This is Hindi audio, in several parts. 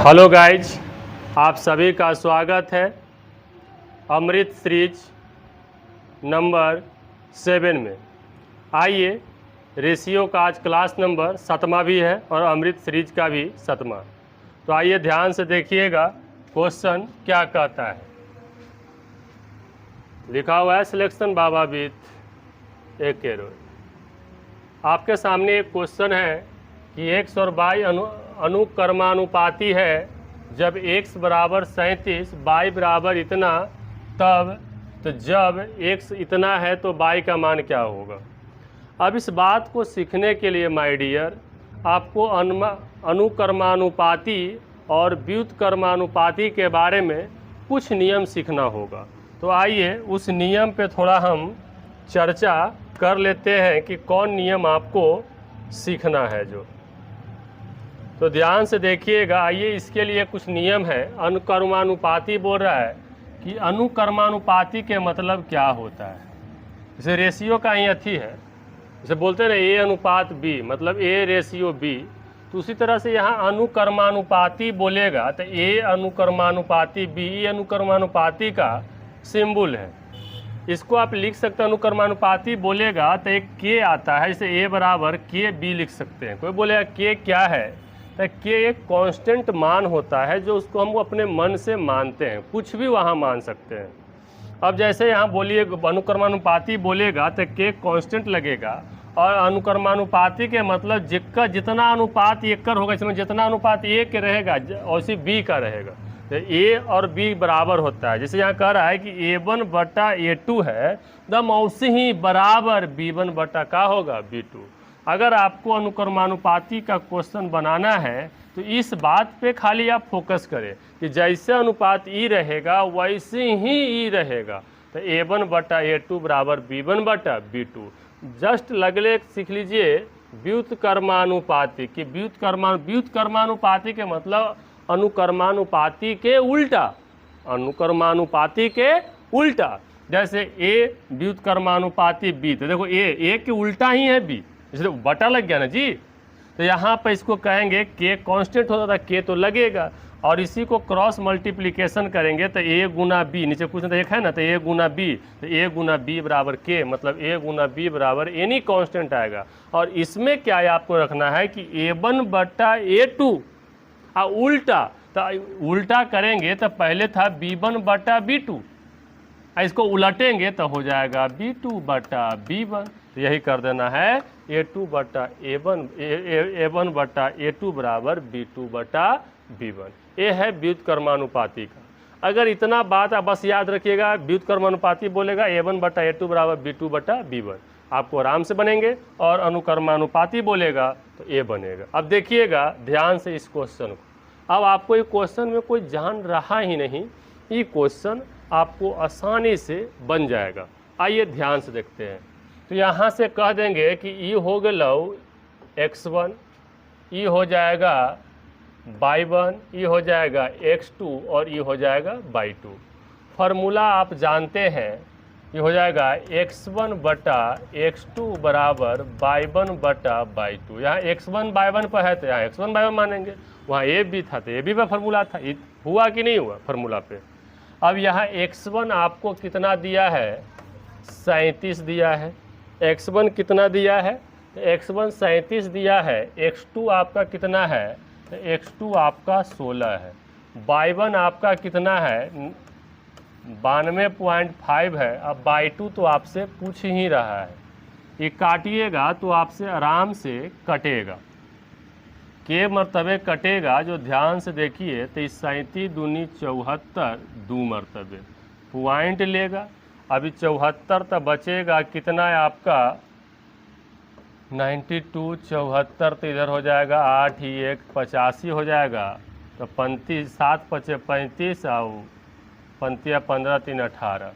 हेलो गाइज, आप सभी का स्वागत है अमृत सीरीज नंबर 7 में। आइए, रेशियो का आज क्लास नंबर 7वां भी है और अमृत सीरीज का भी 7वां। तो आइए ध्यान से देखिएगा क्वेश्चन क्या कहता है। लिखा हुआ है सिलेक्शन बाबा विथ ए कैरो। आपके सामने एक क्वेश्चन है कि x और y अनुक्रमानुपाती है। जब x बराबर 37, y बराबर इतना, तब तो जब x इतना है तो y का मान क्या होगा। अब इस बात को सीखने के लिए माय डियर आपको अनुक्रमानुपाती और व्युत्क्रमानुपाती के बारे में कुछ नियम सीखना होगा। तो आइए उस नियम पे थोड़ा हम चर्चा कर लेते हैं कि कौन नियम आपको सीखना है जो। तो ध्यान से देखिएगा। आइए, इसके लिए कुछ नियम है। अनुक्रमानुपाती बोल रहा है कि अनुक्रमानुपाती के मतलब क्या होता है। जैसे रेशियो का ही अथी है, जैसे बोलते हैं ना ए अनुपात बी, मतलब ए रेशियो बी। तो उसी तरह से यहाँ अनुक्रमानुपाती बोलेगा तो ए अनुक्रमानुपाती बी, ए अनुक्रमानुपाती का सिंबल है। इसको आप लिख सकते हैं। अनुक्रमानुपाती बोलेगा तो एक के आता है, जैसे ए बराबर के बी लिख सकते हैं। कोई बोलेगा के क्या है, तो के एक कांस्टेंट मान होता है जो उसको हम अपने मन से मानते हैं, कुछ भी वहाँ मान सकते हैं। अब जैसे यहाँ बोलिए अनुक्रमानुपाती बोलेगा तो के कांस्टेंट लगेगा, और अनुक्रमानुपाती के मतलब जिसका जितना अनुपात एककर होगा, इसमें जितना अनुपात ए के रहेगा उसी बी का रहेगा। तो ए और बी बराबर होता है। जैसे यहाँ कह रहा है कि A1 बटा A2 है, दम उसी ही बराबर B1 बटा का होगा B2। अगर आपको अनुक्रमानुपाती का क्वेश्चन बनाना है तो इस बात पे खाली आप फोकस करें कि जैसे अनुपात ई रहेगा वैसे ही ई रहेगा। तो A1 बटा A2 बराबर B1 बटा B2। जस्ट लगले सीख लीजिए व्युत्क्रमानुपाती की व्युत्क्रमानुपाती के मतलब अनुक्रमानुपाती के उल्टा, अनुक्रमानुपाती के उल्टा। जैसे ए व्युत्क्रमानुपाती बी, तो देखो ए के उल्टा ही है बी, इसलिए बटा लग गया ना जी। तो यहाँ पर इसको कहेंगे के कांस्टेंट होता था, के तो लगेगा, और इसी को क्रॉस मल्टीप्लिकेशन करेंगे तो ए गुना बी, नीचे कुछ एक है ना, तो ए गुना बी, तो ए गुना बी बराबर के, मतलब ए गुना बी बराबर एनी कांस्टेंट आएगा। और इसमें क्या है आपको रखना है कि A1 बटा A2 उल्टा, तो उल्टा करेंगे तो पहले था B1 बटा B2, इसको उलटेंगे तो हो जाएगा B2 बटा B1। तो यही कर देना है A2 बटा A1 बटा A2 बराबर B2 बटा B1। ये है व्युत्क्रमानुपाती का। अगर इतना बात आप बस याद रखिएगा, व्युत्क्रमानुपाती बोलेगा A1 बटा A2 बराबर B2 बटा B1, आपको आराम से बनेंगे। और अनुक्रमानुपाती बोलेगा तो ए बनेगा। अब देखिएगा ध्यान से इस क्वेश्चन को। अब आपको ये क्वेश्चन में कोई जान रहा ही नहीं, ये क्वेश्चन आपको आसानी से बन जाएगा। आइए ध्यान से देखते हैं। तो यहाँ से कह देंगे कि ई हो गया x1, ई हो जाएगा y1, ई हो जाएगा x2 और ई हो जाएगा y2। फार्मूला आप जानते हैं, ये हो जाएगा x1 बटा x2 बराबर y1 बटा y2। यहाँ x1 y1 पर है तो यहाँ x1 y1 मानेंगे, वहाँ ए बी था तो ए बी पर फार्मूला था। हुआ कि नहीं हुआ फार्मूला पे। अब यहाँ x1 आपको कितना दिया है, 37 दिया है। x1 कितना दिया है, x1 37 दिया है। x2 आपका कितना है, x2 आपका 16 है। y1 आपका कितना है, 92.5 है। अब y2 तो आपसे पूछ ही रहा है, ये काटिएगा तो आपसे आराम से कटेगा, के मरतबे कटेगा। जो ध्यान से देखिए तो 37 दूनी 74, 2 मरतबे पॉइंट लेगा। अभी 74 तक बचेगा कितना है आपका 92, 74 तो इधर हो जाएगा 8 ही 1 85 हो जाएगा। तो 35, 7 पचे 35 और 15 15 3 18,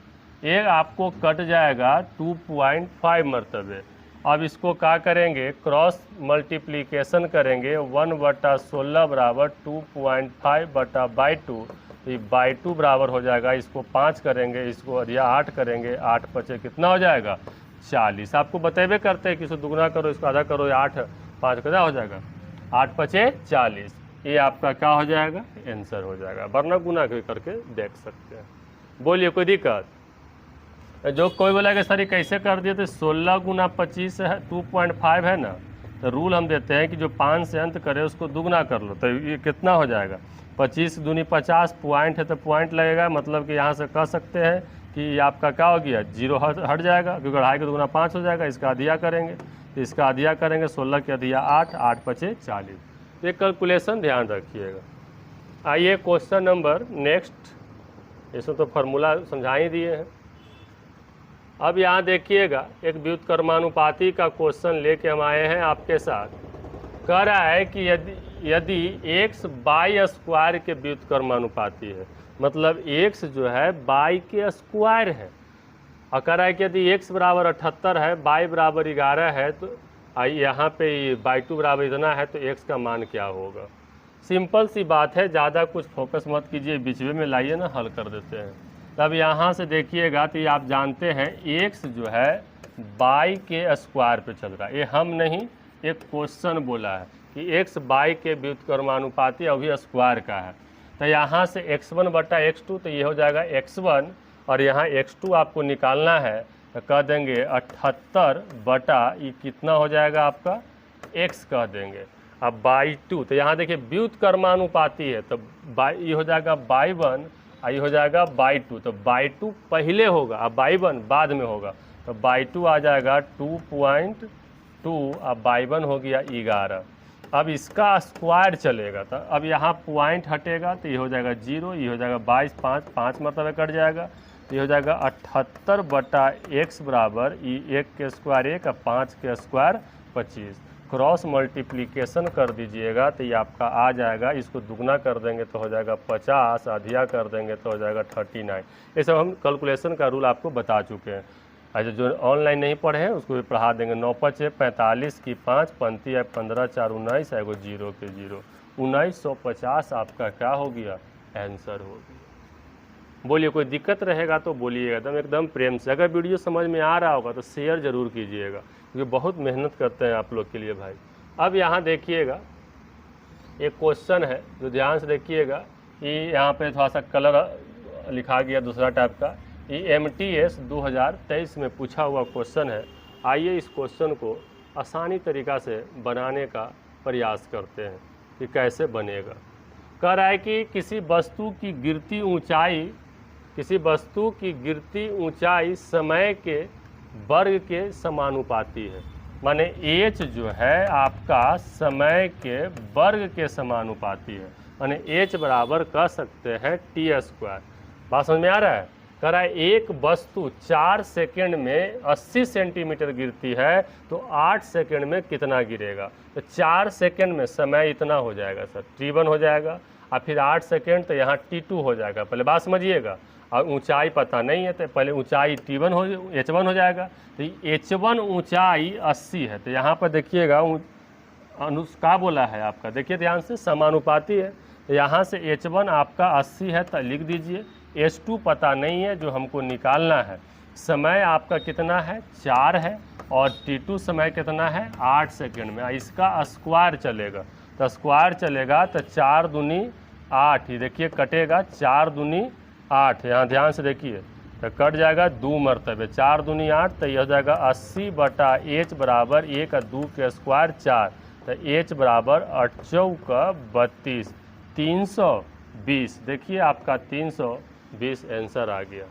एक आपको कट जाएगा 2.5 मरतबे। अब इसको क्या करेंगे, क्रॉस मल्टीप्लिकेशन करेंगे। 1 बटा 16 बराबर 2.5 बटा बाई 2, तो बाई 2 बराबर हो जाएगा। इसको 5 करेंगे, इसको या 8 करेंगे, 8 पचे कितना हो जाएगा 40। आपको बतेबे करते हैं कि इसको दुगना करो, इसको आधा करो, या 8 5 कितना हो जाएगा 8 पचे 40। ये आपका क्या हो जाएगा, आंसर हो जाएगा, वरना गुना करके देख सकते हैं। बोलिए कोई दिक्कत? जो कोई बोला कि सर ये कैसे कर दिए, तो 16 गुना 25 है 2.5 है ना, तो रूल हम देते हैं कि जो 5 से अंत करे उसको दुगना कर लो, तो ये कितना हो जाएगा, 25 दूनी 50, पॉइंट है तो पॉइंट लगेगा, मतलब कि यहाँ से कह सकते हैं कि ये आपका क्या हो गया, 0 हट जाएगा, क्योंकि 2.5 का दुगना 5 हो जाएगा। इसका अधिया करेंगे तो इसका अधिया करेंगे, 16 के अधिया 8, 8 पचे 40। तो ये कैलकुलेशन ध्यान रखिएगा। आइए क्वेश्चन नंबर नेक्स्ट, इसमें तो फार्मूला समझा ही दिए हैं। अब यहाँ देखिएगा एक व्युत्क्रमानुपाती का क्वेश्चन लेके हम आए हैं आपके साथ। कह रहा है कि यदि x बाई स्क्वायर के व्युत्क्रमानुपाती है, मतलब x जो है बाई के स्क्वायर है, और कह रहा है कि यदि x बराबर 78 है, बाई बराबर 11 है, तो यहाँ पे बाई 2 बराबर इतना है, तो x का मान क्या होगा। सिंपल सी बात है, ज़्यादा कुछ फोकस मत कीजिए, बीच में लाइए ना, हल कर देते हैं। तब यहाँ से देखिएगा तो ये आप जानते हैं x जो है बाई के स्क्वायर पे चल रहा है, ये हम नहीं, एक क्वेश्चन बोला है कि x बाई के व्युत्क्रमानुपाती अभी स्क्वायर का है। तो यहाँ से x1 बटा x2, तो ये हो जाएगा x1, और यहाँ x2 आपको निकालना है, तो कह देंगे 78 बटा ये कितना हो जाएगा आपका x कह देंगे, अब बाई 2। तो यहाँ देखिए व्युत्क्रमानुपाती है, तो ये हो जाएगा बाई 1, ये हो जाएगा बाई 2, तो बाई 2 पहले होगा, अब बाई 1 बाद में होगा, तो बाई 2 आ जाएगा 2.2, अब बाई 1 हो गया 11। अब इसका स्क्वायर चलेगा, तो अब यहाँ पॉइंट हटेगा, तो ये हो जाएगा 0, ये हो जाएगा 22, 5 मतलब कट जाएगा, तो ये हो जाएगा 78 बटा x बराबर 1 के स्क्वायर 1 और 5 के स्क्वायर 25। क्रॉस मल्टीप्लिकेशन कर दीजिएगा तो ये आपका आ जाएगा, इसको दुगना कर देंगे तो हो जाएगा 50, अधिया कर देंगे तो हो जाएगा 39। ये सब हम कैलकुलेशन का रूल आपको बता चुके हैं। अच्छा, जो ऑनलाइन नहीं पढ़े हैं उसको भी पढ़ा देंगे। 9 5 45 की 5, पंती है 15 4 19, एगो 0 के 0, 1950 आपका क्या हो गया, आंसर हो गया। बोलिए कोई दिक्कत रहेगा तो बोलिएगा, एकदम प्रेम से। अगर वीडियो समझ में आ रहा होगा तो शेयर ज़रूर कीजिएगा, क्योंकि बहुत मेहनत करते हैं आप लोग के लिए भाई। अब यहाँ देखिएगा एक क्वेश्चन है, जो ध्यान से देखिएगा कि यहाँ पे थोड़ा सा कलर लिखा गया दूसरा टाइप का। ये MTS 2023 में पूछा हुआ क्वेश्चन है। आइए इस क्वेश्चन को आसानी तरीक़ा से बनाने का प्रयास करते हैं कि कैसे बनेगा। कह रहा है कि किसी वस्तु की गिरती ऊंचाई समय के वर्ग के समानुपाती है। माने h जो है आपका समय के वर्ग के समानुपाती है, माने h बराबर कह सकते हैं t²। बात समझ में आ रहा है? कह रहा है एक वस्तु 4 सेकंड में 80 सेंटीमीटर गिरती है, तो 8 सेकंड में कितना गिरेगा। तो 4 सेकंड में समय इतना हो जाएगा सर, t1 हो जाएगा, और फिर 8 सेकंड तो यहाँ t2 हो जाएगा। पहले बात समझिएगा, और ऊंचाई पता नहीं है तो पहले ऊंचाई h1 हो जाएगा। तो h1 ऊंचाई 80 है, तो यहाँ पर देखिएगा क्या बोला है आपका, देखिए ध्यान से, समानुपाती है। तो यहाँ से h1 आपका 80 है, तो लिख दीजिए। h2 पता नहीं है, जो हमको निकालना है। समय आपका कितना है, 4 है, और t2 समय कितना है, 8 सेकंड में। इसका स्क्वायर चलेगा, तो स्क्वायर चलेगा तो 4 दूनी 8, ये देखिए कटेगा, 4 दूनी 8, यहाँ ध्यान से देखिए, तो कट जाएगा 2 मरतबे, 4 दूनी 8, तो यह हो जाएगा 80 बटा h बराबर 1 और 2 के स्क्वायर 4, तो h बराबर 8 चौका 32, 320। देखिए आपका 320 आंसर आ गया।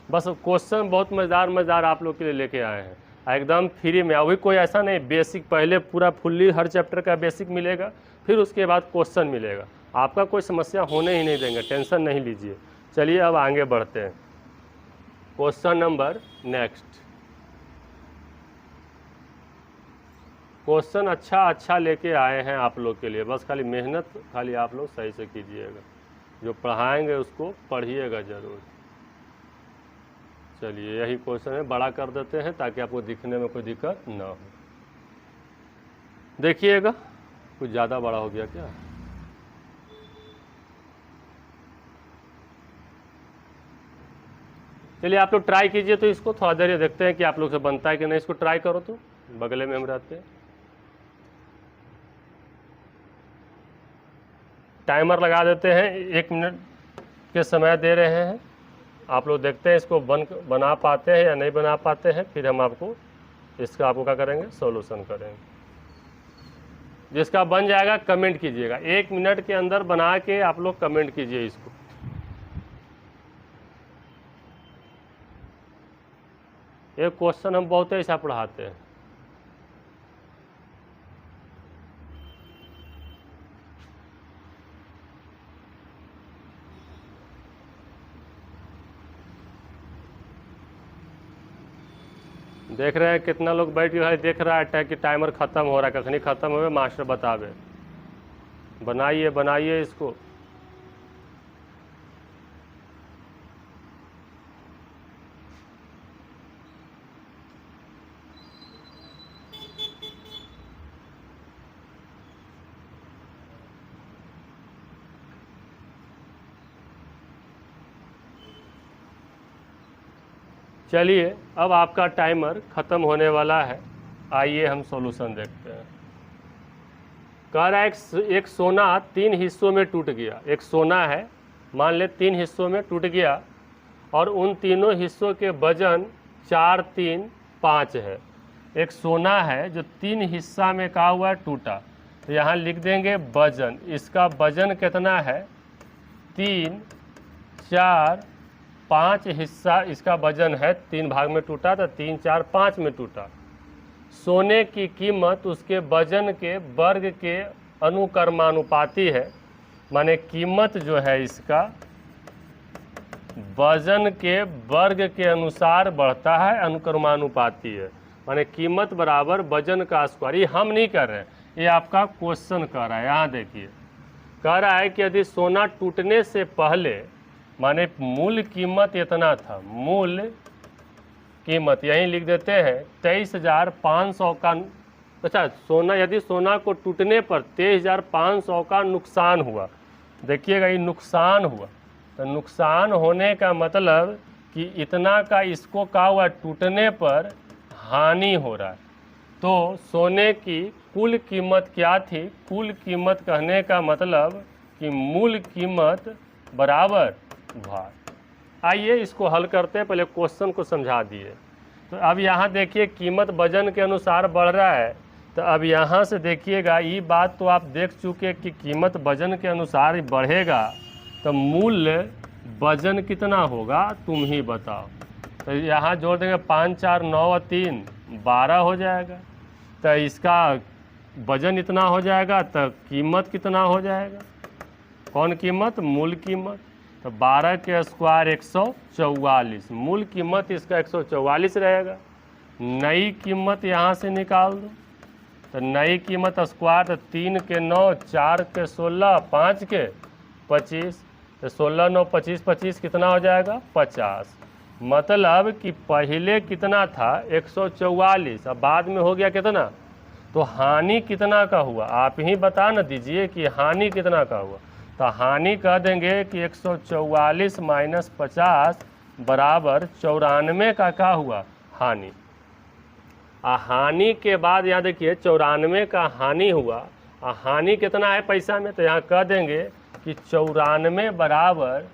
बस क्वेश्चन बहुत मज़ेदार आप लोग के लिए लेके आए हैं, एकदम फ्री में। अभी कोई ऐसा नहीं, बेसिक पहले पूरा फुल्ली हर चैप्टर का बेसिक मिलेगा, फिर उसके बाद क्वेश्चन मिलेगा। आपका कोई समस्या होने ही नहीं देंगे, टेंशन नहीं लीजिए। चलिए अब आगे बढ़ते हैं। Question number next. क्वेश्चन अच्छा लेके आए हैं आप लोग के लिए, बस खाली मेहनत खाली आप लोग सही से कीजिएगा, जो पढ़ाएंगे उसको पढ़िएगा ज़रूर। चलिए यही क्वेश्चन है, बड़ा कर देते हैं ताकि आपको दिखने में कोई दिक्कत ना हो। देखिएगा, कुछ ज़्यादा बड़ा हो गया क्या? चलिए आप लोग ट्राई कीजिए, तो इसको थोड़ा देर देखते हैं कि आप लोग से बनता है कि नहीं। इसको ट्राई करो, तो बगले में हम रहते हैं। टाइमर लगा देते हैं, 1 मिनट के समय दे रहे हैं। आप लोग देखते हैं इसको बना पाते हैं या नहीं बना पाते हैं, फिर हम आपको इसका क्या करेंगे, सॉल्यूशन करेंगे। जिसका बन जाएगा कमेंट कीजिएगा, 1 मिनट के अंदर बना के आप लोग कमेंट कीजिए इसको। एक क्वेश्चन हम बहुत ऐसा पढ़ाते हैं। देख रहे हैं कितना लोग बैठ के देख रहा है कि टाइमर खत्म हो रहा है, कखनी खत्म हो मास्टर बतावे। बनाइए बनाइए इसको। चलिए अब आपका टाइमर ख़त्म होने वाला है, आइए हम सॉल्यूशन देखते हैं। कह रहा है एक सोना 3 हिस्सों में टूट गया। एक सोना है, मान ले 3 हिस्सों में टूट गया और उन तीनों हिस्सों के वजन 4, 3, 5 है। एक सोना है जो 3 हिस्सा में कहा हुआ है टूटा, तो यहाँ लिख देंगे वजन। इसका वजन कितना है, 3, 4, 5 हिस्सा इसका वजन है। 3 भाग में टूटा तो 3, 4, 5 में टूटा। सोने की कीमत उसके वजन के वर्ग के अनुक्रमानुपाती है, माने कीमत जो है इसका वजन के वर्ग के अनुसार बढ़ता है, अनुक्रमानुपाती है। माने कीमत बराबर वजन का स्क्वायर। ये हम नहीं कर रहे हैं, ये आपका क्वेश्चन कर रहा है। यहाँ देखिए कह रहा है कि यदि सोना टूटने से पहले, माने मूल कीमत इतना था, मूल कीमत यहीं लिख देते हैं 23,500 का। अच्छा, सोना यदि सोना को टूटने पर 23,500 का नुकसान हुआ, देखिएगा ये नुकसान हुआ, तो नुकसान होने का मतलब कि इतना का इसको कहा हुआ टूटने पर हानि हो रहा है। तो सोने की कुल कीमत क्या थी, कुल कीमत कहने का मतलब कि मूल कीमत बराबर भार। आइए इसको हल करते हैं, पहले क्वेश्चन को समझा दिए। तो अब यहाँ देखिए कीमत वजन के अनुसार बढ़ रहा है, तो अब यहाँ से देखिएगा ये बात तो आप देख चुके कि कीमत वजन के अनुसार बढ़ेगा, तो मूल्य वजन कितना होगा तुम ही बताओ। तो यहाँ जोड़ देंगे 5, 4, 9 और 3, 12 हो जाएगा। तो इसका वजन इतना हो जाएगा, तो कीमत कितना हो जाएगा, कौन कीमत, मूल कीमत। तो 12 के स्क्वायर 144, मूल कीमत इसका 144 रहेगा। नई कीमत यहाँ से निकाल दो, तो नई कीमत स्क्वायर, तो 3 के 9, 4 के 16, 5 के 25, तो 16, 9, 25, 25 कितना हो जाएगा, 50। मतलब कि पहले कितना था 144, अब बाद में हो गया कितना। तो हानि कितना का हुआ, आप ही बता न दीजिए कि हानि कितना का हुआ। तो हानि कह देंगे कि 144 माइनस 50 बराबर 94 का क्या हुआ, हानि। हानि के बाद यहाँ देखिए 94 का हानि हुआ। हानि कितना है पैसा में, तो यहाँ कह देंगे कि 94 बराबर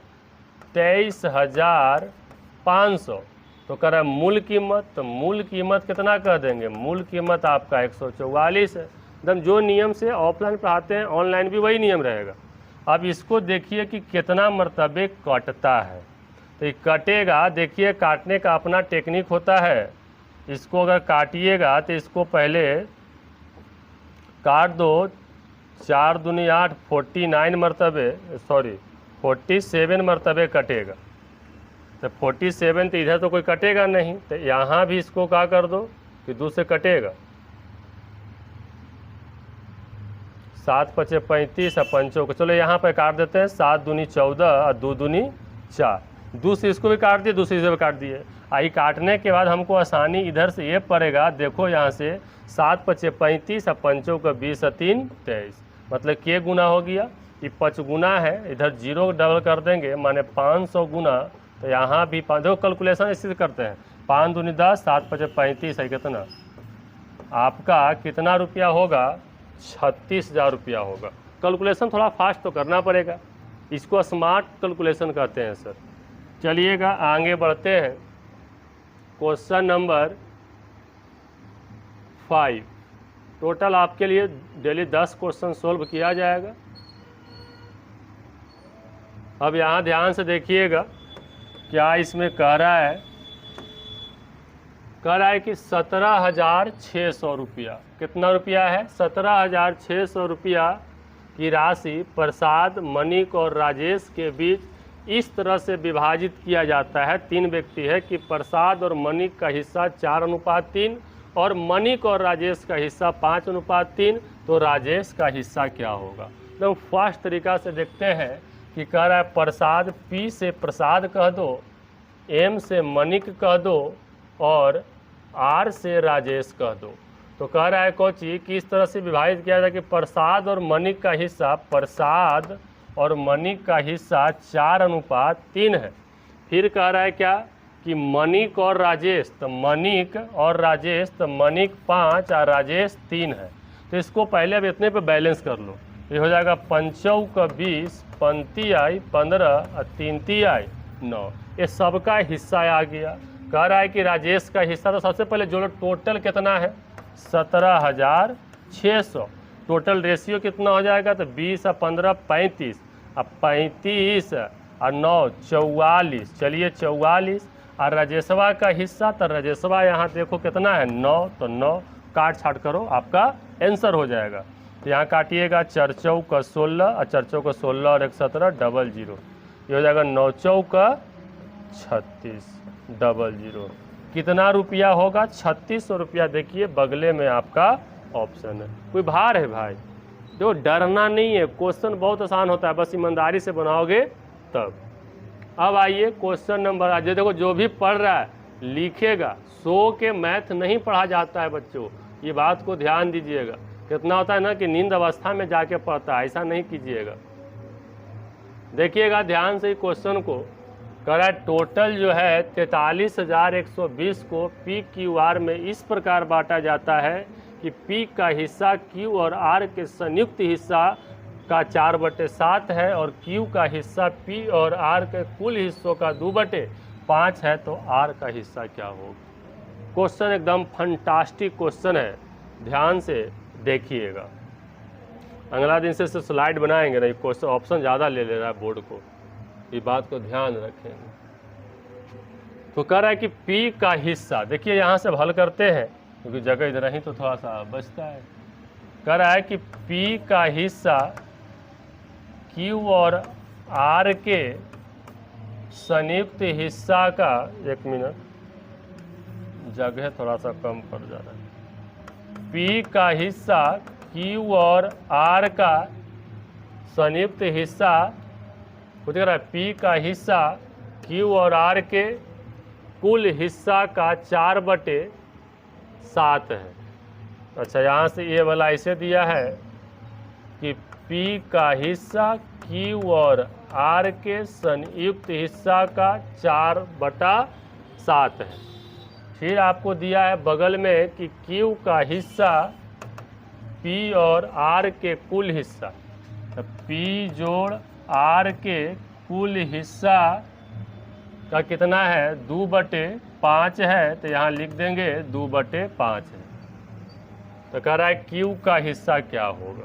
23,500। तो कह रहा है मूल कीमत, तो मूल कीमत कितना कह देंगे, मूल कीमत आपका 144 है। एकदम जो नियम से ऑफलाइन पढ़ाते हैं ऑनलाइन भी वही नियम रहेगा। अब इसको देखिए कि कितना मरतबे कटता है। तो ये कटेगा, देखिए काटने का अपना टेक्निक होता है। इसको अगर काटिएगा तो इसको पहले काट दो, 4 दूनी 8, 49 मरतबे, सॉरी 47 मरतबे कटेगा। तो 47 तो इधर तो कोई कटेगा नहीं, तो यहाँ भी इसको क्या कर दो कि 2 से कटेगा। 7 पचे 35 और 5 को चलो यहाँ पे काट देते हैं। 7 दूनी 14 और 2 दूनी 4, 2 से इसको भी काट दिए, 2 से इसे भी काट दिए। आई काटने के बाद हमको आसानी इधर से ये पड़ेगा, देखो यहाँ से 7 पचे 35 और 5 का 20 और 3 23, मतलब के गुना हो गया, ये 5 गुना है। इधर 0 डबल कर देंगे, माने 500 गुना। तो यहाँ भी 5, देखो कैलकुलेशन इसी से करते हैं। 5 दूनी 10, 7 पचे 35 है कितना, आपका कितना रुपया होगा, 36,000 रुपया होगा। कैलकुलेशन थोड़ा फास्ट तो करना पड़ेगा, इसको स्मार्ट कैलकुलेशन कहते हैं सर। चलिएगा आगे बढ़ते हैं। क्वेश्चन नंबर 5, टोटल आपके लिए डेली 10 क्वेश्चन सोल्व किया जाएगा। अब यहाँ ध्यान से देखिएगा क्या इसमें कह रहा है। कह रहा है कि 17,600 रुपया, कितना रुपया है? 17,600 रुपया की राशि प्रसाद, मनिक और राजेश के बीच इस तरह से विभाजित किया जाता है। 3 व्यक्ति है कि प्रसाद और मनिक का हिस्सा 4:3 और मनिक और राजेश का हिस्सा 5:3, तो राजेश का हिस्सा क्या होगा? एकदम फास्ट तरीका से देखते हैं कि कह रहा है प्रसाद, पी से प्रसाद कह दो, एम से मनिक कह दो और आर से राजेश कह दो। तो कह रहा है कोची कि इस तरह से विभाजित किया जाए कि प्रसाद और मनिक का हिस्सा, प्रसाद और मनिक का हिस्सा 4:3 है। फिर कह रहा है क्या कि मनिक और राजेश, तो मनिक और राजेश, तो मनिक 5 और राजेश 3 है। तो इसको पहले अब इतने पे बैलेंस कर लो, ये हो जाएगा 5 का 20, 5 आई 15 और 3 आई 9, ये सबका हिस्सा आ गया। कह रहा है कि राजेश का हिस्सा, तो सबसे पहले जोड़ो टोटल कितना है? 17,600। टोटल रेशियो कितना हो जाएगा? तो 20 और 15 35, अब 35 और 9 44। चलिए 44। और राजेशवा का हिस्सा, तो राजेशवा यहाँ देखो कितना है? 9, तो 9 काट छाट करो, आपका आंसर हो जाएगा। तो यहाँ काटिएगा 4 चौका 16 और 4 चौका 16 और 1 17 00, ये हो जाएगा 9 चौका 36 00। कितना रुपया होगा? 3600 रुपया। देखिए बगले में आपका ऑप्शन है। कोई भार है भाई? देखो डरना नहीं है, क्वेश्चन बहुत आसान होता है, बस ईमानदारी से बनाओगे तब। अब आइए क्वेश्चन नंबर, आज देखो जो भी पढ़ रहा है लिखेगा, सो के मैथ नहीं पढ़ा जाता है बच्चों, ये बात को ध्यान दीजिएगा। कितना होता है ना कि नींद अवस्था में जाके पढ़ता है, ऐसा नहीं कीजिएगा। देखिएगा ध्यान से क्वेश्चन को। कह रहा है टोटल जो है 43,120 को पी क्यू आर में इस प्रकार बांटा जाता है कि पी का हिस्सा क्यू और आर के संयुक्त हिस्सा का 4/7 है और क्यू का हिस्सा पी और आर के कुल हिस्सों का 2/5 है, तो आर का हिस्सा क्या होगा? क्वेश्चन एकदम फंटास्टिक क्वेश्चन है, ध्यान से देखिएगा। अगला दिन से स्लाइड बनाएंगे नहीं, क्वेश्चन ऑप्शन ज़्यादा ले रहा है बोर्ड को, ये बात को ध्यान रखेंगे। तो कह रहा है कि P का हिस्सा, देखिए यहाँ से हल करते हैं क्योंकि जगह इधर ही तो थोड़ा सा बचता है। कह रहा है कि P का हिस्सा Q और R के संयुक्त हिस्सा का, 1 मिनट जगह थोड़ा सा कम पड़ जा रहा है। P का हिस्सा Q और R का संयुक्त हिस्सा, कुछ कह रहा है P का हिस्सा Q और R के कुल हिस्सा का 4/7 है। अच्छा यहाँ से ये वाला ऐसे दिया है कि P का हिस्सा Q और R के संयुक्त हिस्सा का 4/7 है। फिर आपको दिया है बगल में कि Q का हिस्सा P और R के कुल हिस्सा, तो P जोड़ R के कुल हिस्सा का कितना है? 2/5 है, तो यहाँ लिख देंगे 2/5 है। तो कह रहा है Q का हिस्सा क्या होगा?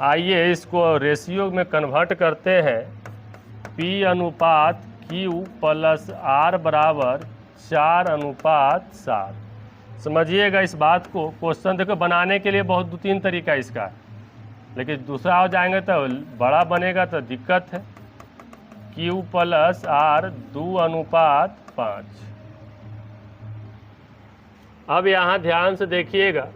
आइए इसको रेशियो में कन्वर्ट करते हैं। P अनुपात Q प्लस R बराबर 4:7। समझिएगा इस बात को। क्वेश्चन देखो बनाने के लिए बहुत 2-3 तरीका इसका है, लेकिन दूसरा हो जाएंगे तो बड़ा बनेगा तो दिक्कत है। Q plus R 2:5। अब यहाँ ध्यान से देखिएगा,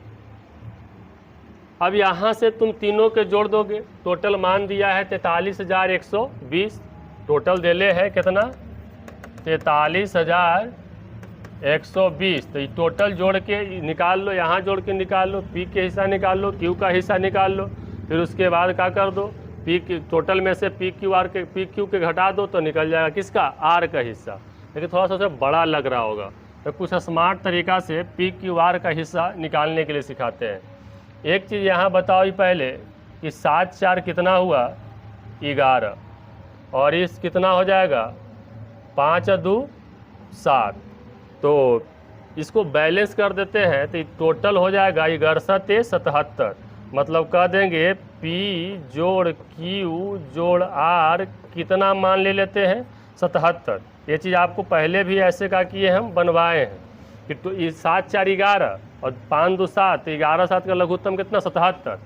अब यहाँ से तुम तीनों के जोड़ दोगे। टोटल मान दिया है 43,120, टोटल देले है कितना? 43,120। तो ये टोटल जोड़ के निकाल लो, यहाँ जोड़ के निकाल लो, P के हिस्सा निकाल लो, Q का हिस्सा निकाल लो। फिर उसके बाद क्या कर दो? P टोटल में से PQ के घटा दो, तो निकल जाएगा किसका? R का हिस्सा। लेकिन थोड़ा सा बड़ा लग रहा होगा, तो कुछ स्मार्ट तरीका से PQR का हिस्सा निकालने के लिए सिखाते हैं। एक चीज़ यहाँ बताओ ही पहले कि 7 4 कितना हुआ 11, और इस कितना हो जाएगा 5 2 7। तो इसको बैलेंस कर देते हैं तो टोटल हो जाएगा 61 77। मतलब कह देंगे P जोड़ Q जोड़ R कितना मान ले लेते हैं 77। ये चीज़ आपको पहले भी ऐसे का किए हम बनवाए हैं कि तो 7 4 11 और 5 2 7, 11 7 का लघुत्तम कितना 77।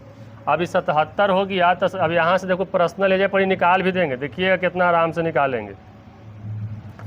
अब इस 77 हो गया तो अब यहाँ से देखो पर्सनल एरिया पर ही निकाल भी देंगे, देखिएगा कितना आराम से निकालेंगे।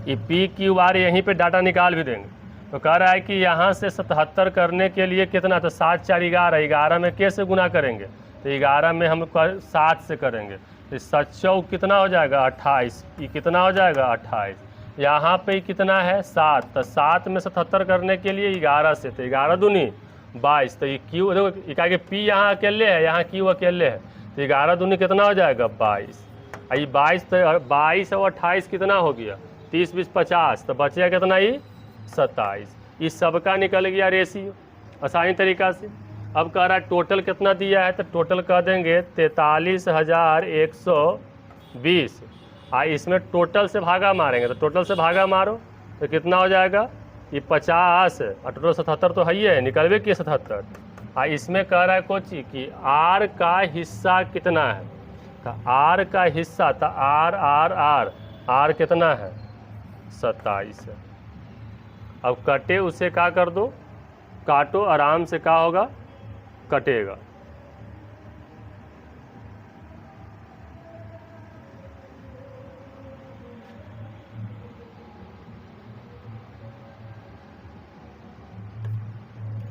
ये P Q R यहीं पे डाटा निकाल भी देंगे। तो कह रहा है कि यहाँ से 77 करने के लिए कितना, तो 7 4 11, 11 में कैसे गुना करेंगे, तो 11 में हम 7 से करेंगे तो 7 चौक कितना हो जाएगा 28, ये कितना हो जाएगा 28। यहाँ पे कितना है 7, तो 7 में 77 करने के लिए 11 से, तो 11 दूनी 22। तो ये Q देखो क्या कि P यहाँ अकेले है, यहाँ Q अकेले है, तो 11 दूनी कितना हो जाएगा 22। ये 22 तो 22 और 28 कितना हो गया 30 20 50, तो बचेगा कितना ही 27। इस सब का निकल गया रेशियो आसानी तरीका से। अब कह रहा है टोटल कितना दिया है, तो टोटल कह देंगे 43,120। इसमें टोटल से भागा मारेंगे, तो टोटल से भागा मारो तो कितना हो जाएगा ये 50 और टोटल 77 तो है ही है, निकलवे किए 77। इसमें कह रहा है कोच कि R का हिस्सा कितना है, तो R का हिस्सा तो R कितना है 27 है। अब कटे उसे क्या कर दो, काटो आराम से, क्या होगा कटेगा।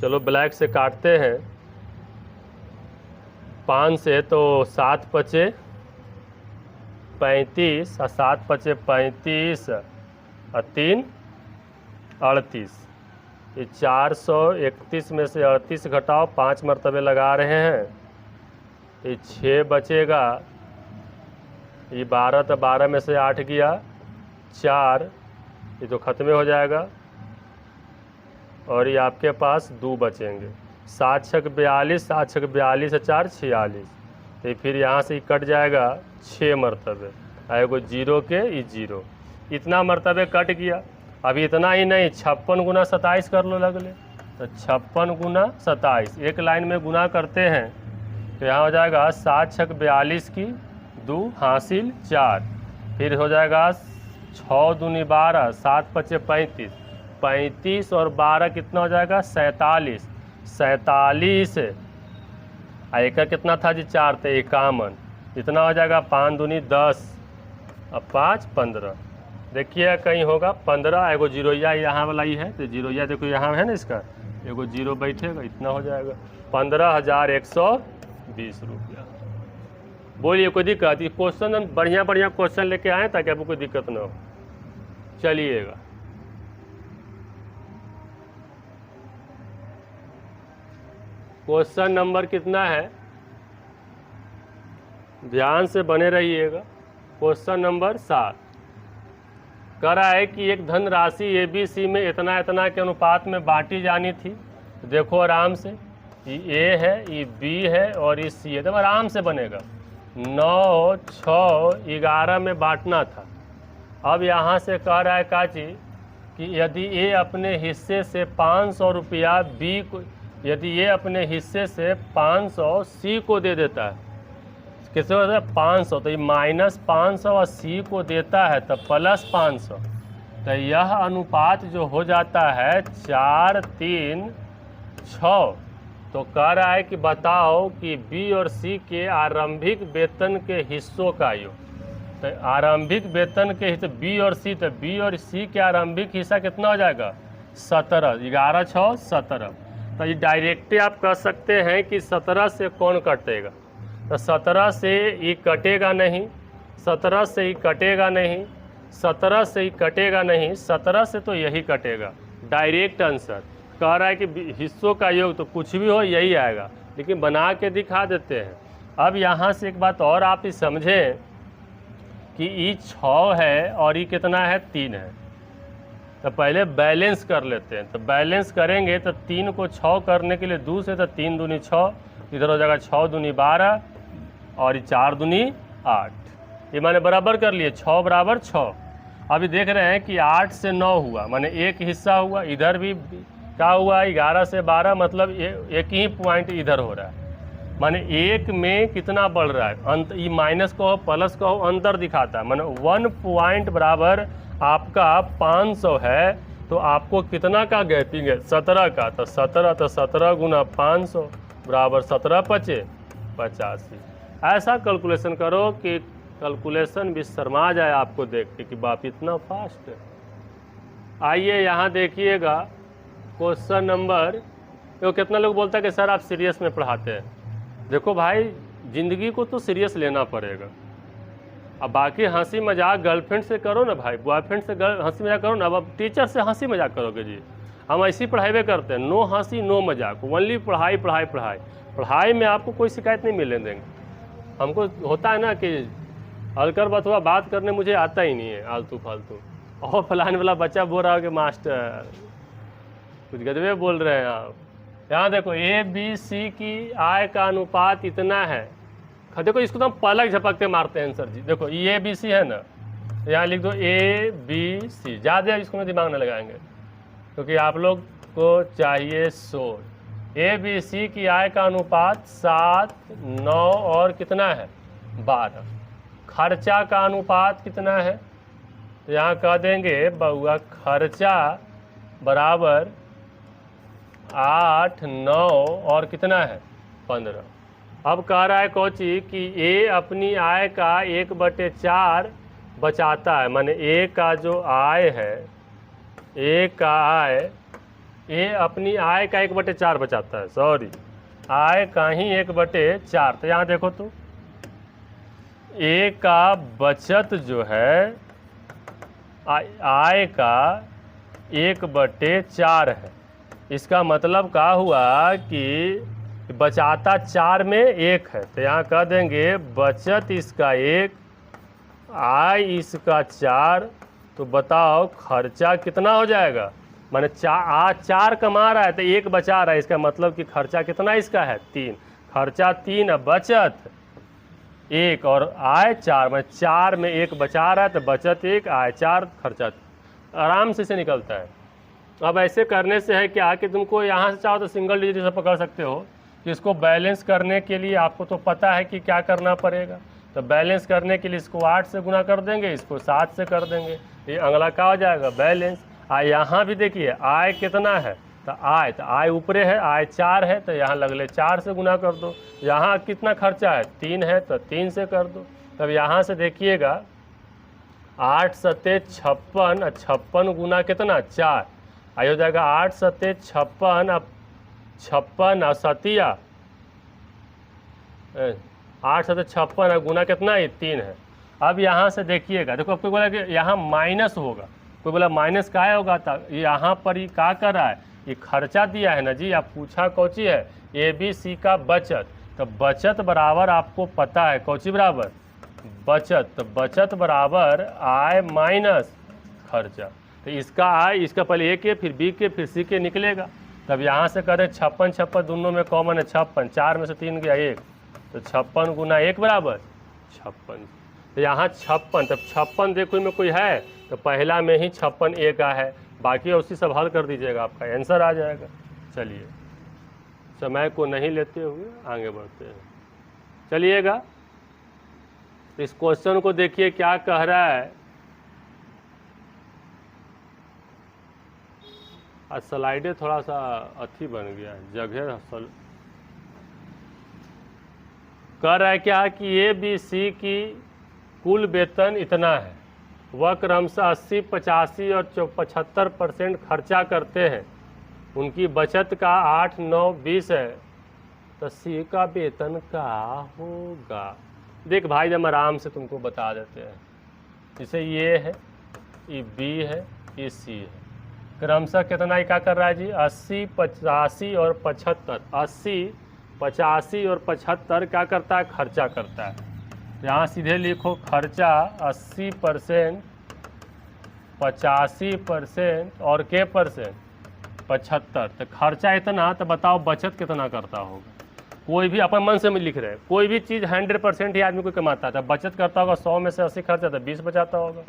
चलो ब्लैक से काटते हैं। 5 से तो 7 पचे 35 और 7 पचे 35 और 3 38। ये 431 में से 38 घटाओ, 5 मरतबे लगा रहे हैं, ये 6 बचेगा। ये 12 तो 12 में से 8 गया, 4 ये तो ख़त्म हो जाएगा, और ये आपके पास 2 बचेंगे। 7 छक 42, 7 छक 42 और 4 46। तो फिर यहाँ से कट जाएगा 6 मरतबे, आएगा 0 के ये 0, इतना मरतबे कट गया। अभी इतना ही नहीं, 56 गुना 27 कर लो लगले, तो 56 गुना 27 एक लाइन में गुना करते हैं तो यहाँ हो जाएगा 7 छक 42 की 2 हासिल 4, फिर हो जाएगा 6 दूनी 12, 7 पचे 35, 35 और 12 कितना हो जाएगा 47। 47 एक का कितना था जी 4 थे 51, इतना हो जाएगा 5 दूनी 10 और 5 15। देखिए कहीं होगा 15, एगो जीरोया यहाँ वाला ही है, तो जीरोया देखो यहाँ है ना, इसका एगो 0 बैठेगा, इतना हो जाएगा 15,120 रुपया। बोलिए कोई दिक्कत? ये क्वेश्चन हम बढ़िया क्वेश्चन लेके आए ताकि आपको कोई दिक्कत ना हो। चलिएगा क्वेश्चन नंबर कितना है, ध्यान से बने रहिएगा। क्वेश्चन नंबर 7 कह रहा है कि एक धन राशि ABC में इतना इतना के अनुपात में बांटी जानी थी। देखो आराम से, ये A है, ये B है और ये C है, तो आराम से बनेगा। 9 6 11 में बांटना था। अब यहाँ से कह रहा है काजी कि यदि A अपने हिस्से से 500 रुपया B को, यदि ये अपने हिस्से से 500 C को दे देता है, किसको देता है 500, तो ये -500 और C को देता है तो +500, तो यह अनुपात जो हो जाता है 4 3 6। तो कह रहा है कि बताओ कि B और C के आरंभिक वेतन के हिस्सों का योग। तो आरंभिक वेतन के हिस्से B और C, तो B और C के आरंभिक हिस्सा कितना हो जाएगा 17, 11 6 17। तो ये डायरेक्ट आप कह सकते हैं कि 17 से कौन कटेगा, तो 17 से ये कटेगा नहीं, 17 से ही कटेगा नहीं, 17 से ही कटेगा नहीं, 17 से तो यही कटेगा। डायरेक्ट आंसर कह रहा है कि हिस्सों का योग तो कुछ भी हो यही आएगा, लेकिन बना के दिखा देते हैं। अब यहाँ से एक बात और आप ही समझें कि ये 6 है और ये कितना है 3 है, तो पहले बैलेंस कर लेते हैं। तो बैलेंस करेंगे तो 3 को 6 करने के लिए 2 से, तो 3 दूनी 6 इधर हो जाएगा 6 दूनी 12 और ये 4 दूनी 8, ये मैंने बराबर कर लिए, 6 बराबर 6। अभी देख रहे हैं कि 8 से 9 हुआ, माने एक हिस्सा हुआ, इधर भी क्या हुआ 11 से 12, मतलब एक ही पॉइंट इधर हो रहा है, माने एक में कितना बढ़ रहा है, ये माइनस कहो प्लस कहो अंतर दिखाता है, माने 1 पॉइंट बराबर आपका 500 है, तो आपको कितना का गैपिंग है 17 का, तो 17 गुना 500 बराबर 17 पचे 85। ऐसा कैलकुलेशन करो कि कैलकुलेशन भी शर्मा जाए आपको देख के कि बाप इतना फास्ट है। आइए यहाँ देखिएगा क्वेश्चन नंबर, तो कितना लोग बोलता है कि सर आप सीरियस में पढ़ाते हैं। देखो भाई, ज़िंदगी को तो सीरियस लेना पड़ेगा। अब बाकी हंसी मजाक गर्लफ्रेंड से करो ना भाई, बॉयफ्रेंड से हंसी मजाक करो ना, अब टीचर से हंसी मजाक करोगे जी, हम ऐसी पढ़ाई करते हैं, नो हंसी नो मजाक, ओनली पढ़ाई पढ़ाई पढ़ाई। पढ़ाई में आपको कोई शिकायत नहीं मिलने देंगे। हमको होता है ना कि अलकर बथुआ बात करने मुझे आता ही नहीं है, आलतू फालतू, और फलाने वाला बच्चा बोल रहा है कि मास्टर कुछ गजबे बोल रहे हैं आप। यहाँ देखो ABC की आय का अनुपात इतना है, देखो इसको तो हम पलक झपकते मारते हैं आंसर जी। देखो ये ABC है ना, यहाँ लिख दो ABC, ज़्यादा इसको में दिमाग न लगाएंगे क्योंकि आप लोग को चाहिए सोच। ABC की आय का अनुपात 7, 9 और कितना है 12। खर्चा का अनुपात कितना है, तो यहाँ कह देंगे बउआ खर्चा बराबर 8, 9 और कितना है 15। अब कह रहा है कोची कि A अपनी आय का 1/4 बचाता है, माने A का जो आय है, A का आय, A अपनी आय का 1/4 बचाता है, सॉरी आय का ही 1/4। तो यहाँ देखो तो A का बचत जो है आय का 1/4 है। इसका मतलब क्या हुआ कि बचाता 4 में 1 है, तो यहाँ कह देंगे बचत इसका 1, आय इसका 4, तो बताओ खर्चा कितना हो जाएगा, माने 4 कमा रहा है तो 1 बचा रहा है, इसका मतलब कि खर्चा कितना इसका है 3, खर्चा 3 बचत 1 और आय 4, माने 4 में 1 बचा रहा है तो बचत 1 आय 4 खर्चा, आराम से निकलता है। अब ऐसे करने से है क्या कि तुमको यहाँ से चाहो तो सिंगल डिजिट से पकड़ सकते हो, कि इसको बैलेंस करने के लिए आपको तो पता है कि क्या करना पड़ेगा, तो बैलेंस करने के लिए इसको 8 से गुना कर देंगे, इसको 7 से कर देंगे, ये अगला क्या हो जाएगा बैलेंस। यहाँ भी देखिए आय कितना है, तो आय ऊपरे है, आय 4 है, तो यहाँ लगले 4 से गुना कर दो। यहाँ कितना खर्चा है 3 है, तो 3 से कर दो। तब यहाँ से देखिएगा 8 सत्ते 56, 56 गुना कितना 4, आई हो जाएगा 8 सत्ते 56, अब 56 और सतिया 8 सत्ते 56 गुना कितना है 3 है। अब यहाँ से देखिएगा, देखो कोई बोला कि यहाँ माइनस होगा, कोई बोला माइनस क्या होगा, था यहाँ पर ये क्या कर रहा है, ये खर्चा दिया है ना जी, आप पूछा कौची है ABC का बचत, तो बचत बराबर आपको पता है कौची बराबर बचत, तो बचत बराबर आय माइनस खर्चा। तो इसका आय, इसका पहले A के फिर B के फिर C के निकलेगा। तब यहाँ से करें 56, 56 दोनों में कॉमन है 56, 4 में से 3 गया 1, तो 56 गुना 1 बराबर 56। तो यहाँ 56, तब 56 देखो में कोई है तो पहला में ही 56 A का है, बाकी उसी सब हल कर दीजिएगा, आपका आंसर आ जाएगा। चलिए समय को नहीं लेते हुए आगे बढ़ते हैं, चलिएगा इस क्वेश्चन को देखिए क्या कह रहा है। आज स्लाइडे थोड़ा सा अच्छी बन गया है, जगह कह रहा है क्या कि ABC की कुल वेतन इतना है, वह क्रमशः 80, 85 और 75% खर्चा करते हैं, उनकी बचत का 8, 9, 20 है, तो C का वेतन क्या होगा। देख भाई जब आराम से तुमको बता देते हैं, जैसे ये है, ये B है, ये C है, क्रमशः कितना ही क्या कर रहा है जी 80, 85 और 75, 80, 85 और 75 क्या करता है खर्चा करता है। यहाँ सीधे लिखो खर्चा 80%, 85% और के परसेंट 75, तो खर्चा इतना, तो बताओ बचत कितना करता होगा। कोई भी अपन मन से लिख रहे हैं, कोई भी चीज़ 100% ही आदमी को कमाता था। बचत करता होगा 100 में से 80 खर्च आता, 20 बचाता होगा।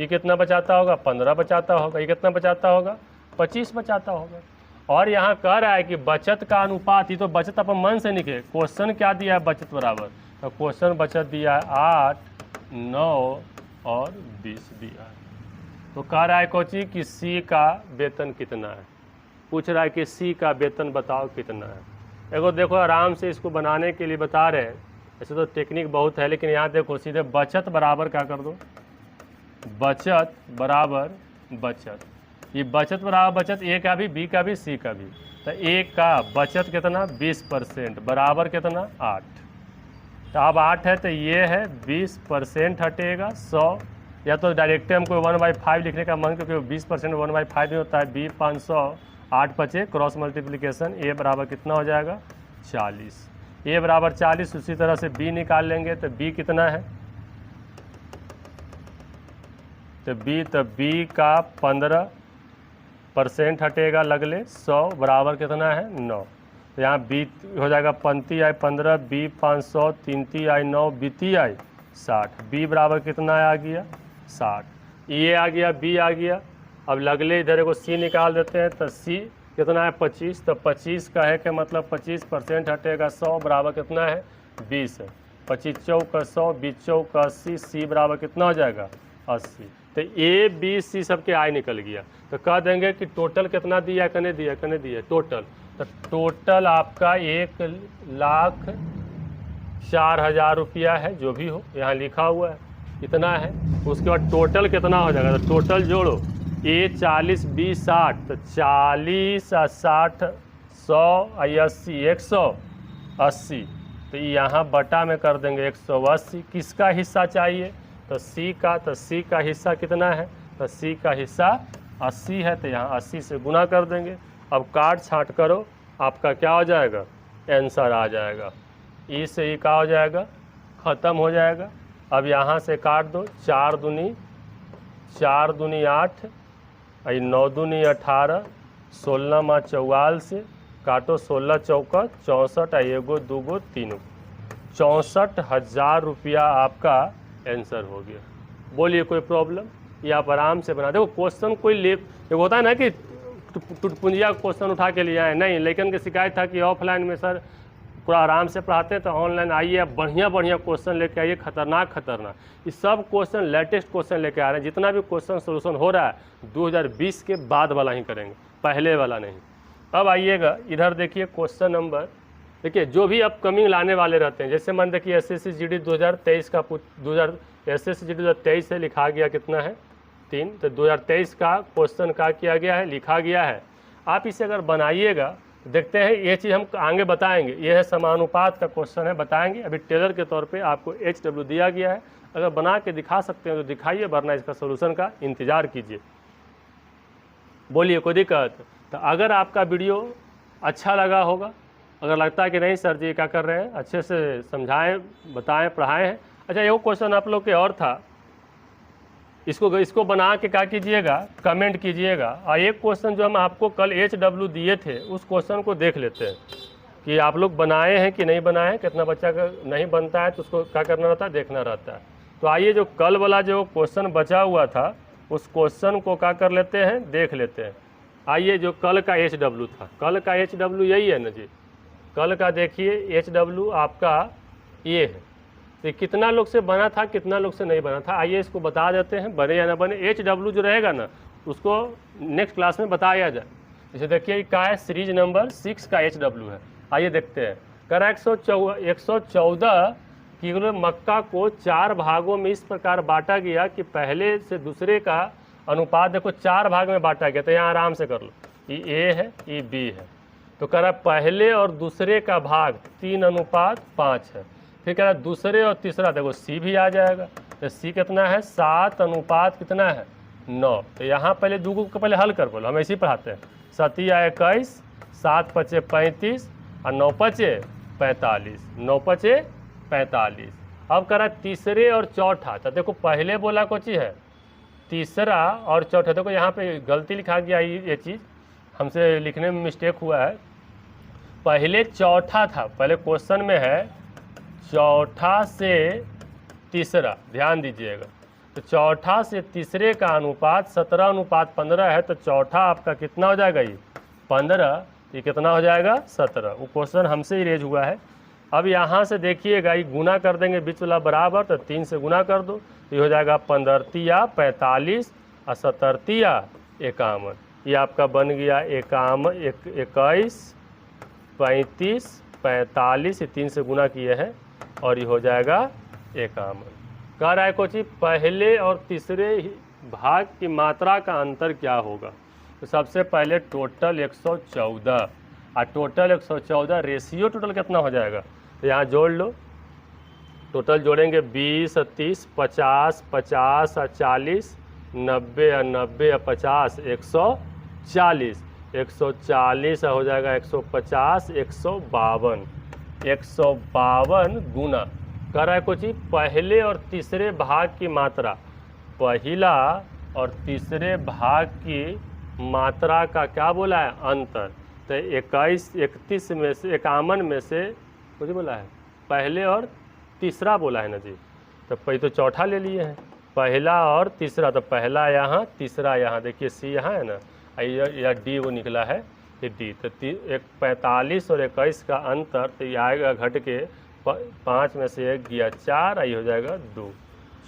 ये कितना बचाता होगा? 15 बचाता होगा। ये कितना बचाता होगा? 25 बचाता होगा। और यहाँ कह रहा है कि बचत का अनुपात, ही तो बचत अपन मन से लिखे। क्वेश्चन क्या दिया है? बचत बराबर, तो क्वेश्चन बचत दिया है 8, 9 और 20 दिया है। तो कह रहा है कोची कि सी का वेतन कितना है, पूछ रहा है कि सी का वेतन बताओ कितना है। देखो देखो आराम से इसको बनाने के लिए बता रहे हैं, ऐसे तो टेक्निक बहुत है, लेकिन यहाँ देखो सीधे बचत बराबर क्या कर दो, बचत बराबर बचत। ये बचत बराबर बचत, ए का भी, बी का भी, सी का भी। तो ए का बचत कितना? 20% बराबर कितना? 8। तो अब 8 है तो ये है 20% हटेगा 100, या तो डायरेक्ट हमको 1/5 लिखने का मन, क्योंकि 20% 1/5 में होता है। बी 500, 8 बचे, क्रॉस मल्टीप्लिकेशन, ए बराबर कितना हो जाएगा? 40। ए बराबर 40। उसी तरह से बी निकाल लेंगे, तो बी कितना है? तो बी का 15% हटेगा लगले 100 बराबर कितना है? 9। तो यहाँ बी हो जाएगा 35 आई 15, बी 500, 3 आई 9, बीती आई 60। बी बराबर कितना आ गया? 60। ये आ गया, बी आ गया। अब लगले इधर को सी निकाल देते हैं, तो सी कितना है? 25। तो 25 का है कि मतलब 25% हटेगा 100 बराबर कितना है? 20 है। 25 चौक 100, 20 चौक 80, सी बराबर कितना हो जाएगा? 80। तो ए बी सी सबके आई निकल गया। तो कह देंगे कि टोटल कितना दिया, कने दिया टोटल। तो टोटल आपका 1,04,000 रुपया है, जो भी हो यहाँ लिखा हुआ है इतना है। उसके बाद टोटल कितना हो जाएगा? तो टोटल जोड़ो, ए 40 बी 60, तो 40 60 100 80 180। तो यहाँ बटा में कर देंगे 180। किसका हिस्सा चाहिए? तो सी का। तो सी का हिस्सा कितना है? तो सी का हिस्सा 80 है, तो यहाँ 80 से गुना कर देंगे। अब काट छाँट करो, आपका क्या हो जाएगा? आंसर आ जाएगा। ई से ई का हो जाएगा? ख़त्म हो जाएगा। अब यहाँ से काट दो, 4 दूनी 8, 9 दूनी 18, 16 मा 44 से काटो, 16 चौका 64, 1 2 3, 64,000 रुपया आपका आंसर हो गया। बोलिए कोई प्रॉब्लम? ये आप आराम से बना। देखो क्वेश्चन कोई ले, एक होता है ना कि टुटपुंजिया क्वेश्चन उठा के लिए आए, नहीं। लेकिन की शिकायत था कि ऑफलाइन में सर पूरा आराम से पढ़ाते हैं, तो ऑनलाइन आइए, आप बढ़िया क्वेश्चन लेके आइए, खतरनाक। ये सब क्वेश्चन लेटेस्ट क्वेश्चन लेके आ रहे हैं। जितना भी क्वेश्चन सोल्यूशन हो रहा है 2020 के बाद वाला ही करेंगे, पहले वाला नहीं। अब आइएगा इधर, देखिए क्वेश्चन नंबर, देखिए जो भी अपकमिंग लाने वाले रहते हैं, जैसे मान देखिए SSC GD 2023 का SSC GD 2023 से लिखा गया कितना है? 3। तो 2023 का क्वेश्चन का किया गया है, लिखा गया है। आप इसे अगर बनाइएगा, देखते हैं, ये चीज़ हम आगे बताएंगे। ये है समानुपात का क्वेश्चन है, बताएंगे। अभी टेलर के तौर पे आपको HW दिया गया है, अगर बना के दिखा सकते हैं तो दिखाइए, वरना इसका सोल्यूशन का इंतज़ार कीजिए। बोलिए कोई दिक्कत? तो अगर आपका वीडियो अच्छा लगा होगा, अगर लगता है कि नहीं सर जी क्या कर रहे हैं, अच्छे से समझाएं, बताएं, पढ़ाएं हैं। अच्छा, ये क्वेश्चन आप लोग के और था, इसको बना के क्या कीजिएगा? कमेंट कीजिएगा। और एक क्वेश्चन जो हम आपको कल HW दिए थे, उस क्वेश्चन को देख लेते हैं कि आप लोग बनाए हैं कि नहीं बनाए हैं। कितना बच्चा का नहीं बनता है तो उसको क्या करना रहता है? देखना रहता है। तो आइए, जो कल वाला जो क्वेश्चन बचा हुआ था, उस क्वेश्चन को क्या कर लेते हैं? देख लेते हैं। आइए, जो कल का HW था, कल का HW यही है ना जी। कल का देखिए HW आपका ये है। तो कितना लोग से बना था, कितना लोग से नहीं बना था, आइए इसको बता देते हैं, बने या ना बने। HW जो रहेगा ना, उसको नेक्स्ट क्लास में बताया जाए। जैसे देखिए क्या है, सीरीज नंबर 6 का HW है। आइए देखते हैं। करा 114 किलो मक्का को 4 भागों में इस प्रकार बांटा गया कि पहले से दूसरे का अनुपात, देखो 4 भाग में बांटा गया। तो यहाँ आराम से कर लो, ये A है, ये B है। तो कह रहा पहले और दूसरे का भाग 3:5 है। फिर कह रहा दूसरे और तीसरा, देखो C भी आ जाएगा। तो C कितना है? 7 कितना है? 9। तो यहाँ पहले दूगो को पहले हल कर बोलो, हम ऐसे ही पढ़ाते हैं। 7 या 21, 7 पचे 35 और 9 पचे 45, 9 पचे 45। अब कह रहा तीसरे और चौथा। तो देखो पहले बोला कौन चीज़ है? तीसरा और चौथा। देखो यहाँ पे गलती लिखा गया, ये चीज़ हमसे लिखने में मिस्टेक हुआ है। पहले चौथा था, पहले क्वेश्चन में है चौथा से तीसरा, ध्यान दीजिएगा। तो चौथा से तीसरे का अनुपात 17:15 है, तो चौथा आपका कितना हो जाएगा, ये 15, ये कितना हो जाएगा 17। वो क्वेश्चन हमसे ही रेज हुआ है। अब यहाँ से देखिएगा, ये गुना कर देंगे बीच वाला बराबर, तो 3 से गुना कर दो, तो ये हो जाएगा 15 45 और 17 51। ये आपका बन गया 21 35 45, ये 3 से गुना किए हैं और ये हो जाएगा 51। कह रहा है कोची पहले और तीसरे भाग की मात्रा का अंतर क्या होगा। तो सबसे पहले टोटल 114 और टोटल 114 रेशियो टोटल कितना हो जाएगा, तो यहाँ जोड़ लो। टोटल जोड़ेंगे 20 और 30 50 50 और 40 90 और 90 और 50 140 140 हो जाएगा 150 152 152 गुना। कह रहा है कुछ ही पहले और तीसरे भाग की मात्रा, पहला और तीसरे भाग की मात्रा का क्या बोला है अंतर। तो 31 में से 51 में से कुछ बोला है पहले और तीसरा बोला है ना जी। तो पहले तो चौथा ले लिए हैं, पहला और तीसरा, तो पहला यहाँ तीसरा यहाँ, देखिए सी यहाँ है ना, या डी वो निकला है, ये डी। तो 45 और 21 का अंतर, तो ये आएगा घट के 5 में से 1 गया 4, आई हो जाएगा 2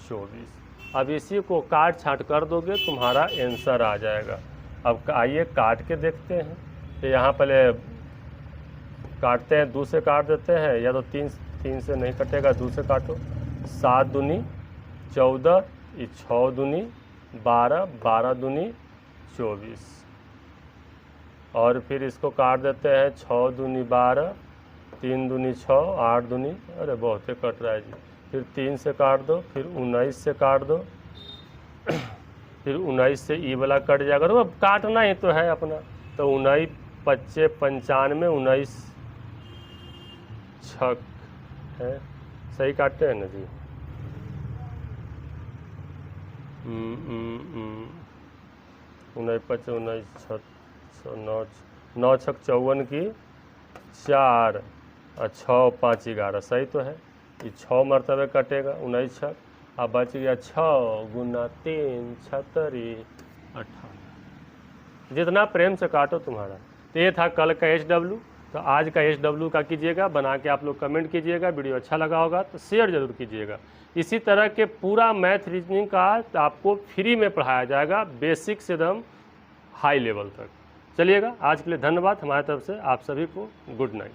24। अब इसी को काट छाँट कर दोगे तुम्हारा आंसर आ जाएगा। अब आइए काट के देखते हैं। तो यहाँ पहले काटते हैं, 2 से काट देते हैं, या तो 3 से नहीं कटेगा, 2 से काटो। 7 दूनी 14, 6 दूनी 12, 12 दूनी 24, और फिर इसको काट देते हैं 6 दूनी 12, 3 दूनी 6, 8 दूनी, अरे बहुत ही कट रहा है जी। फिर 3 से काट दो, फिर 19 से काट दो, फिर 19 से ई वाला कट जाएगा। तो अब काटना ही तो है अपना। तो 19 25 95 19 6 है, सही काटते हैं ना जी। 19 25 19 6 9 6 54 की 4 और 6 5 11, सही तो है। ये 6 मरतबे कटेगा, 19 6, अब बच गया 6 गुना 3 36 18। जितना प्रेम से काटो तुम्हारा। तो ये था कल का HW। तो आज का HW का कीजिएगा, बना के आप लोग कमेंट कीजिएगा। वीडियो अच्छा लगा होगा तो शेयर जरूर कीजिएगा। इसी तरह के पूरा मैथ रीजनिंग का आपको फ्री में पढ़ाया जाएगा, बेसिक से एकदम हाई लेवल तक। चलिएगा, आज के लिए धन्यवाद हमारी तरफ से, आप सभी को गुड नाइट।